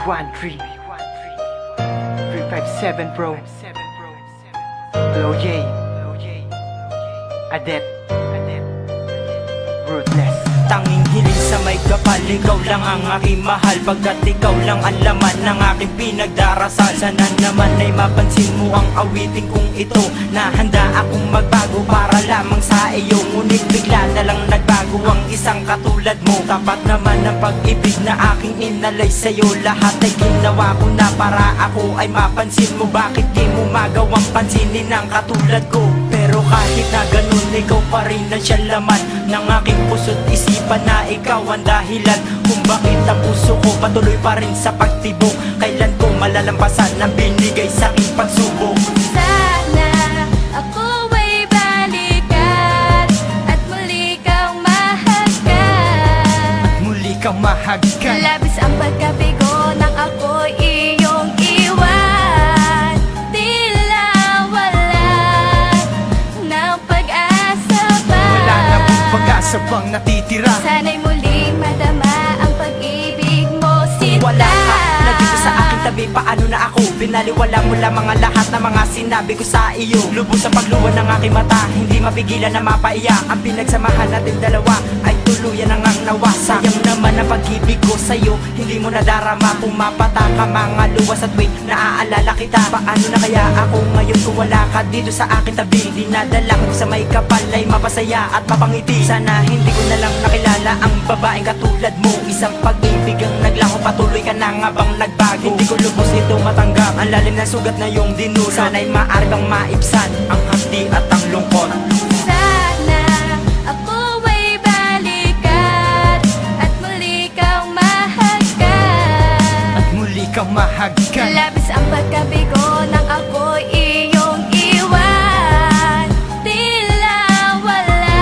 B13 357 bro. Blow J Adet Ruthless. Tanging hiling sa may kapal, ikaw lang ang aking mahal. Pagkat ikaw lang ang laman ng aking pinagdarasal. Sana naman ay mapansin mo ang awitin kong ito, na handa akong magbago para lamang sa iyo. Ngunit bigla na lang nagbago ang isang katulad mo. Tapat naman ang pag-ibig na aking inalay sa'yo. Lahat ay ginawa ko na para ako ay mapansin mo. Bakit di mo magawang pansinin ang katulad ko? Pero kahit na ganun, ikaw pa rin ang siya laman ng aking puso't isipan, na ikaw ang dahilan kung bakit ang puso ko patuloy pa rin sa pagtibok. Kailan ko malalampasan ang binigay sa aking pagsubok? Sana ako ay balikan at muli kang mahagkan. At muli kang mahagkan. Labis ang pagkabigo nang ako'y iyong iwan. Tila wala ng pag-asa pa. Wala na pong pag-asa pang natitira. Sana'y muling madama ang pag-ibig mo, sinta. Wala ka na dito sa aking tabi, paano na ako? Binaliwala mo lang mga lahat na mga sinabi ko sa iyo. Lubos sa pagluwan ng aking mata, hindi mapigilan na mapaiyak. Ang pinagsamahan natin dalawa ay tuluyan ang nawa. Sayang naman ang pag-ibig ko sa'yo, hindi mo nadarama. Pumapata ka mga luwas at wait, naaalala kita. Paano na kaya ako ngayon kung wala ka dito sa aking tabi? Dinadala ko sa may kapal ay mapasaya at mapangiti. Sana hindi ko na lang nakilala ang babaeng katulad mo. Isang pag-ibig ang naglaho, patuloy ka na nga bang nagbago? Hindi ko lubos ito matanggap, ang lalim na sugat na yung dinulot. Sana'y maaari kang maibsan ang hapdi at ang lungkot. Sana ako ay balikan at muli kang mahagkan. At muli kang mahagkan. Labis ang pagkabigo nang ako'y iyong iwan. Tila wala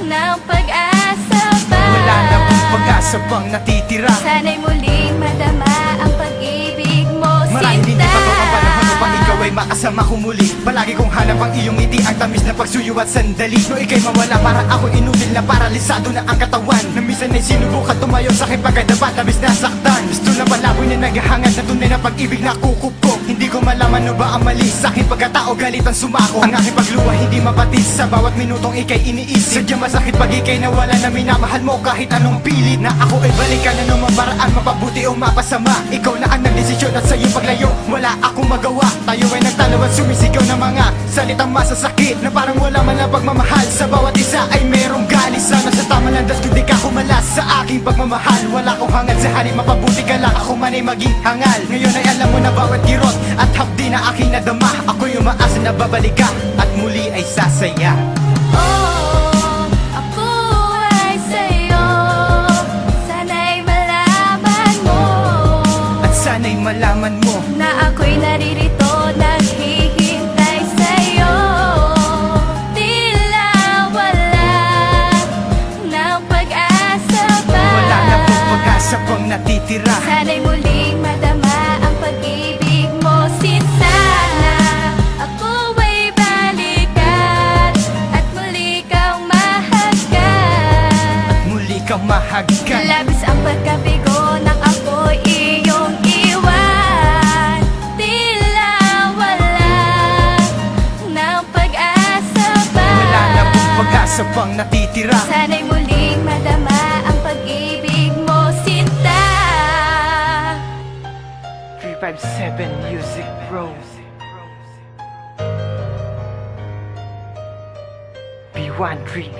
ng pag-asa pa. Wala na pong pag-asa pang natitira. Sana'y muling madama ang pag-ibig mo, Marahil hindi sinta. pa to ang panahon upang ikaw ay makasama ko muli. Palagi kong hanap ang iyong ngiti, ang tamis na pagsuyo at sandali. No ika'y mawala, para ako inutil na paralisado na ang katawan. Na minsan ay sinubukan tumayo sa aking pagkadapat, labis na saktan. Gusto na palaboy na naghahangad na tunay na pag-ibig na kukup ko. Hindi ko malaman no ba ang mali sa aking pagkatao, galit ang sumako. Ang aking pagluwa hindi mapatis, sa bawat minutong ika'y iniisip. Sadyang masakit pag ika'y nawala na minamahal mo kahit anong pilit. Na ako ay balikan na nung paraan, mapabuti o mapasama. Ikaw na ang nagdesisyon at sa iyong paglayo wala akong magawa. Tayo ay nagtalo at sumisigaw ng mga salitang masasakit, na parang wala man ang pagmamahal. Sa bawat isa ay merong galis. Sana sa tama landas kundi ka kumalas sa aking pagmamahal. Wala akong hangad sa halip, mapabuti ka lang, ako man ay maging hangal. Ngayon ay alam mo na bawat kirot at hapdi na aking nadama. Ako'y umaasa na babalik ka at muli ay sasaya. Oh, ako ay sa'yo. Sana'y malaman mo At sana'y malaman mo na ako'y naririto, naghihintay sa'yo. Tila wala ng pag-asa pa. wala na pong pag-asa pang natitira. Sana'y muling madama ang pag-ibig mo, sinta. Ako ay balikan at muli kang mahagkan. Muli kang mahagkan. Labis ang pagkabigo nang ako'y iyong iwan. Tila wala ng pag-asa pa. Wala na pong pag-asa pang natitira. Sana'y muling madama ang pag-ibig mo, sinta. 357 Music Bro. B13